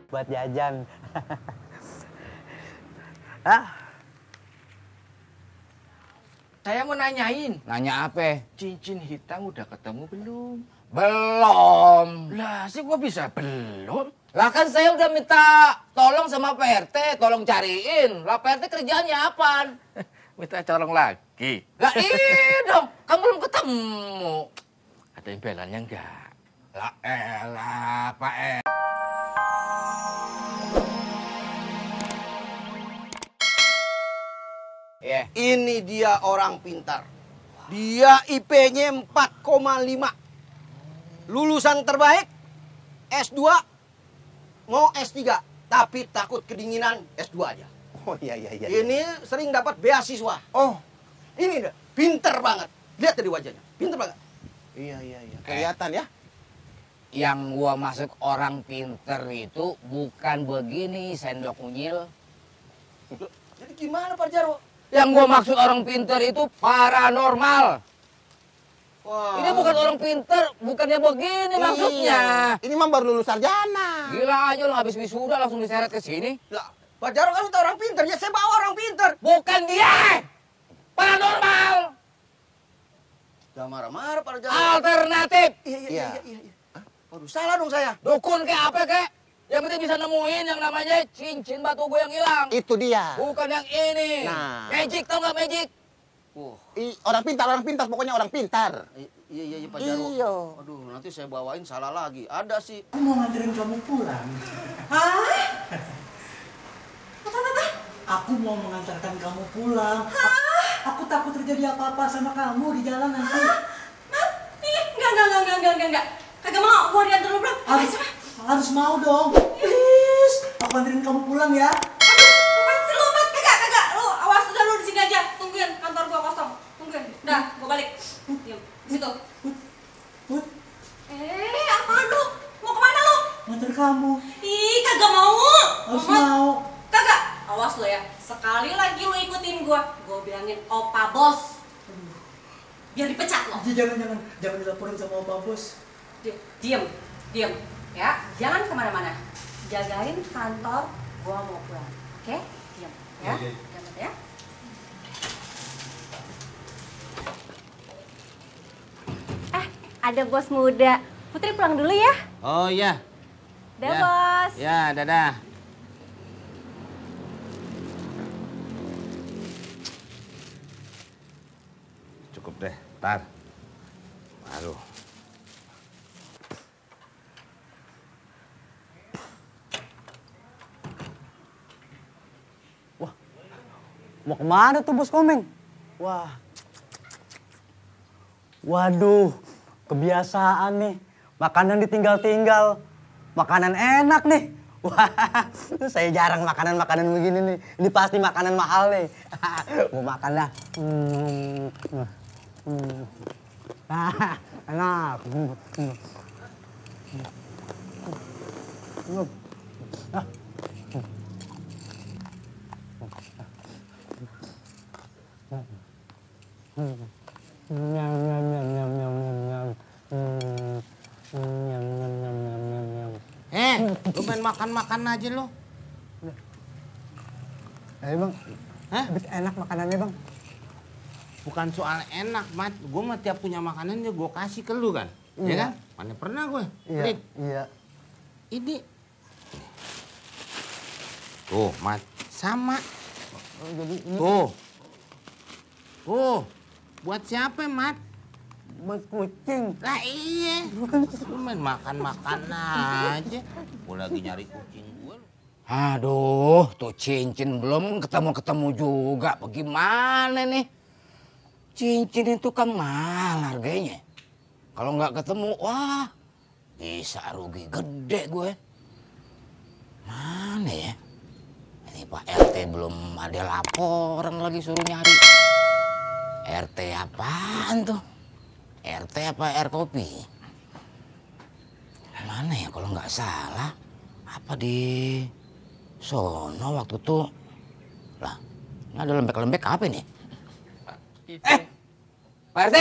buat jajan. Ah. Saya mau nanyain. Nanya apa? Cincin hitam udah ketemu belum? Belum. Lah, sih gua bisa belum? Lah kan saya udah minta tolong sama Pak RT, tolong cariin. Lah Pak RT kerjaannya apaan? Minta colong lagi. Lah iya dong, kan belum ketemu. Ada impelannya enggak? Lah elah Pak RT. Yeah. Ini dia orang pintar. Dia IP-nya 4,5. Lulusan terbaik, S2, mau S3. Tapi takut kedinginan, S2 aja. Oh iya. Ini sering dapat beasiswa. Oh, Ini dia, pinter banget. Lihat dari wajahnya, pinter banget. iya. Kelihatan ya. Yang gua masuk orang pinter itu bukan begini sendok unyil. Jadi gimana Pak Jarwo? Yang gua maksud orang pinter itu paranormal. Wah. Ini bukan orang pinter, bukannya begini maksudnya. Ini mah baru lulus sarjana. Gila aja lo habis wisuda langsung diseret ke sini. Lah, Pak Jarwo kan minta orang pinter, ya saya bawa orang pinter. Bukan dia. Paranormal. Jangan marah-marah Pak Jarwo. Alternatif. Iya. Waduh, salah dong saya. Dukun kayak apa kek? Yang penting bisa nemuin yang namanya cincin batu gue yang hilang. Itu dia. Bukan yang ini. Nah. Magic, tau nggak magic? Orang pintar, pokoknya orang pintar. Iya Pak Jarwo. Iya. Aduh, nanti saya bawain salah lagi. Ada sih. Aku mau nganterin kamu pulang. Hah? Apa? Aku mau mengantarkan kamu pulang. Aku takut terjadi apa-apa sama kamu di jalan nanti. Mat? Enggak. Kagak mau, gua diantar lu belum? Harus mau dong. Please. Aku anterin kamu pulang ya. Aduh, apaan sih lu, Mat? Kagak. Lu awas udah lu di sini aja. Tungguin, kantor gua kosong. Tungguin. Udah, gua balik. Diam, di situ. Put, Apaan lu? Mau kemana lu? nganter kamu. Ih, kagak mau. Harus Mat, mau. Kagak. Awas lu ya. Sekali lagi lu ikutin gua bilangin opa bos. Biar dipecat lo. Jangan dilaporin sama Opa Bos. Diam. Ya, jangan kemana-mana. Jagain kantor, gua mau pulang. Oke? Diam. Ya? Diam ya. Ada bos muda. Putri pulang dulu ya. Oh iya. Dah bos. Ya, dadah. Cukup deh, tar. Aduh. Mau kemana tuh bos Komeng? Wah. Waduh, kebiasaan nih. Makanan ditinggal-tinggal. Makanan enak nih. Wah, saya jarang makanan-makanan begini nih. Ini pasti makanan mahal nih. Mau makan dah. Enak. Lu main makan-makan aja lu. Bang. Hah? Enak makanannya bang. Bukan soal enak, Mat. Gue mah tiap punya makanan dia gue kasih ke lu kan. Iya. Ya kan? Mana pernah gue. Iya. Ini. Tuh, Mat. Sama. Oh, jadi ini Tuh. Buat siapa, Mat? buat kucing. Lah iya. Lu main makan-makan aja. Gue lagi nyari kucing gue. Aduh, tuh cincin belum ketemu-ketemu juga. Bagaimana nih? Cincin itu kan mahal harganya. Kalau nggak ketemu, wah bisa rugi gede gue. Mana ya? Ini Pak RT belum ada laporan lagi suruh nyari. RT apaan tuh? RT apa air kopi? Mana ya kalau nggak salah? Apa di sono waktu itu? Lah, ini ada lembek-lembek apa nih? Pak RT?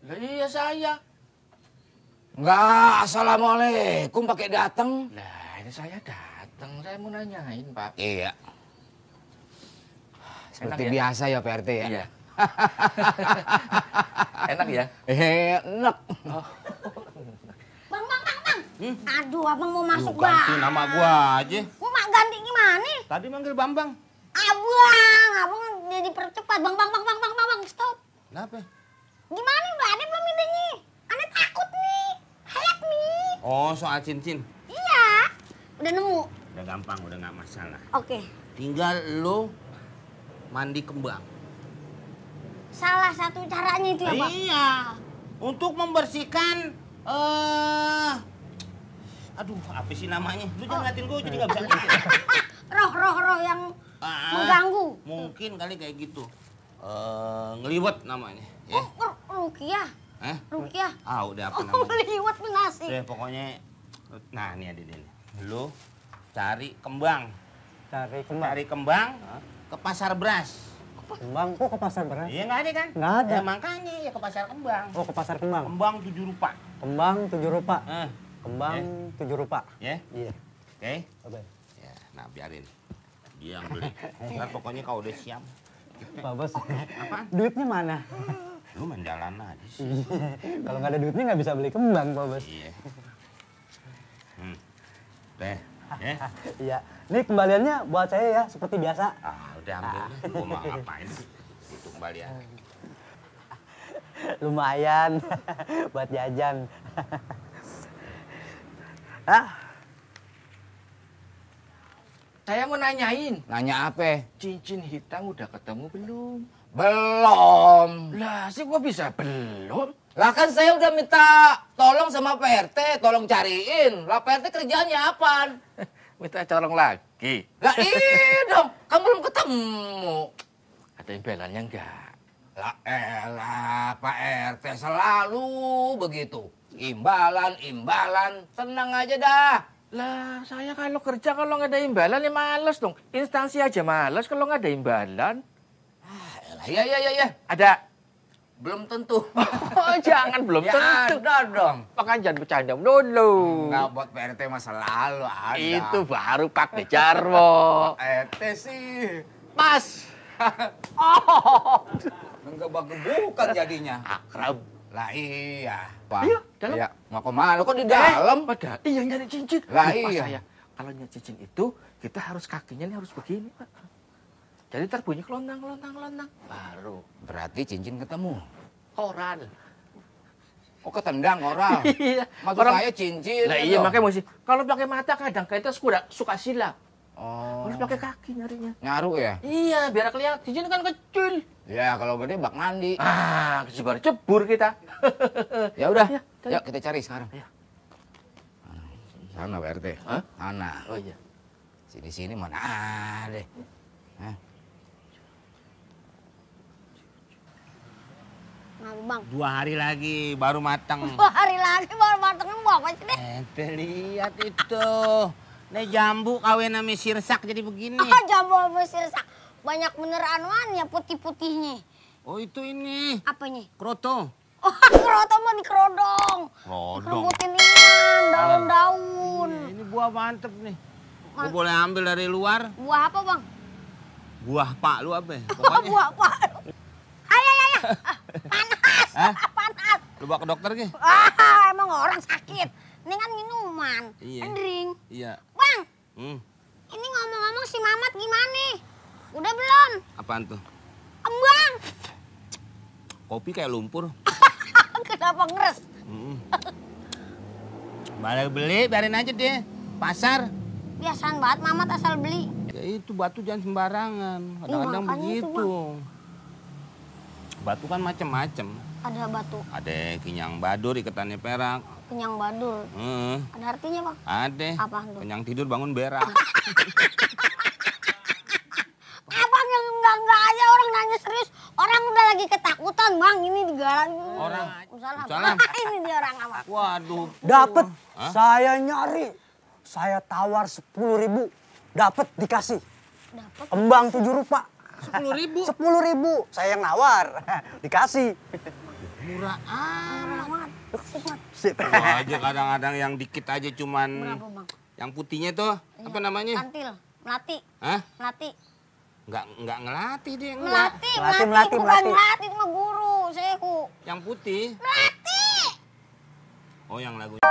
Lah iya saya. Nggak, assalamualaikum pakai datang. Nah ini saya datang. datang, saya mau nanyain, Pak. Iya. Seperti Enak ya? biasa ya Pak RT ya? Iya. Enak ya? Enak. Bang. Aduh, abang mau masuk Ganti bang. nama gua aja. Mak ganti gimana? Tadi manggil Bambang. Abang jadi percepat. Bang, stop. Kenapa? Gimana udah ada belum idenya? Aneh takut nih. Help nih. Oh, soal cincin. Iya. Udah nemu. Udah gampang, udah nggak masalah. Oke. Tinggal lo mandi kembang. Salah satu caranya itu ya, Bang? Iya. Untuk membersihkan aduh, apa sih namanya? Lu jangan ngatin gue jadi nggak bisa ngerti. Roh yang mengganggu. Mungkin kali kayak gitu. Ngeliwet namanya. Ya. Rukiah. Rukiah. Ah, udah apa namanya? Liwet menasih. Udah pokoknya, nah ini ada nih. Lu cari kembang. Cari kembang ke pasar beras. Kembang kok ke pasar beras? Iya nggak ada kan? Nggak ada. Ya, makanya ya ke pasar kembang. Oh, ke pasar kembang. Kembang 7 rupa. Kembang 7 rupa. Kembang Ya. 7 rupa. Ya? Iya. Oke? Oke. Ya, nah biarin. Dia yang beli. Ntar pokoknya kau udah siap. Pak Bos. Apaan? Duitnya mana? Lu main jalan aja sih. Kalau nggak ada duitnya nggak bisa beli kembang, Pak Bos. Iya. Deh, ya. Iya. Ini kembaliannya buat saya ya, seperti biasa. Ah, udah ambil. Gua mau ngapain sih? Itu kembalian. Lumayan buat jajan. Saya mau nanyain, Nanya apa? cincin hitam udah ketemu belum? Belum. Lah, sih gua bisa belum? Lah kan saya udah minta tolong sama Pak RT, tolong cariin. Lah Pak RT kerjaannya apaan? Minta colong lagi. Lah iya dong, kan belum ketemu. Ada impelannya enggak? Lah elah, Pak RT selalu begitu. Imbalan, tenang aja dah. Lah, saya kalau kerja kalau nggak ada imbalan ya males dong. Instansi aja males kalau nggak ada imbalan. Elah, iya. Ada? Belum tentu. Oh, jangan belum Ya tentu. ada dong. Makanya jangan bercanda dulu. Enggak, buat Pak RT mah selalu ada. Itu baru Pak Dejarwo. Pak RT sih. Mas. Oh. Ngegebak-gebukan jadinya. Akrab. Lah iya. Pak. Iya, dalam. Ya, mau kemana? Kok di dalam? Padahal iya nyari cincin. Lah Lupa iya. saya. Kalau nyari cincin itu kita harus kakinya ini harus begini, Pak. Jadi terbunyi kelonang. Baru Berarti cincin ketemu. oral. Oh, ketendang oral. Iya. Maksud Orang- saya cincin. Lah ya iya dong. makanya mesti. Kalau pakai mata kadang kita suka silap. Oh. Harus pakai kaki nyarinya. Nyaru ya? Iya, biar kelihatan. Cincin kan kecil. Ya, kalau gede bak mandi. Ah, baru cebur kita. Ya udah. Ya, cari. Yuk kita cari sekarang. Ya. Sana Pak RT. Hah? Sana. Oh iya. Sini mana ada. Hah? Nah, Bang. 2 hari lagi baru matang. 2 hari lagi baru matengnya mau apa sih deh? Ente lihat itu. Nih jambu kawin sama sirsak jadi begini. Jambu sirsak. Banyak bener anuannya putih-putihnya. Oh itu ini. Apanya? Kroto. Oh, keroto mah dikerodong. Rodong. Dikerubutin inian, daun-daun. Ini buah mantep nih. Gua boleh ambil dari luar. Buah apa, Bang? Buah pak lu apa? Oh, Pokoknya. buah apa? Ayah. Panas. Hah? Panas. Lu bawa ke dokter ke? Emang orang sakit. Ini kan minuman. Iya. Drink. Iya. Bang, ini ngomong-ngomong si Mamat gimana? Udah belum? Apaan tuh? Kembang. Kopi kayak lumpur. Kenapa ngeres? Balik beli, biarin aja deh. Pasar. Biasaan banget Mamat asal beli. Ya itu batu jangan sembarangan. Kadang-kadang makanya itu, begitu. Batu kan macem-macem. Ada batu Ada kenyang badur, iketannya perak. kenyang badul. Heeh. Ada artinya, Bang? Ada. Apaan tuh? Kenyang tidur bangun berak. Abang yang enggak aja orang nanya serius. Orang udah lagi ketakutan, Bang. Ini digalang. Orang. Salam. Salam. Ini dia orang apa? Waduh. Dapat. Hah? Saya nyari. Saya tawar 10.000. Dapat dikasih. Dapat. Kembang 7 rupa. 10.000. 10.000. Saya yang nawar. Dikasih. Murah amat. Amat. Sip, Mat. Sip. Lu aja kadang-kadang yang dikit aja cuman Berapa, Bang? Yang putihnya tuh, apa namanya? Kantil, melati. Hah? Melati. Enggak ngelatih dia, enggak. Melati, Melati, melati, melati, bukan melati. melati, itu mah guru, sehu. Yang putih. Melati. Oh, yang lagunya.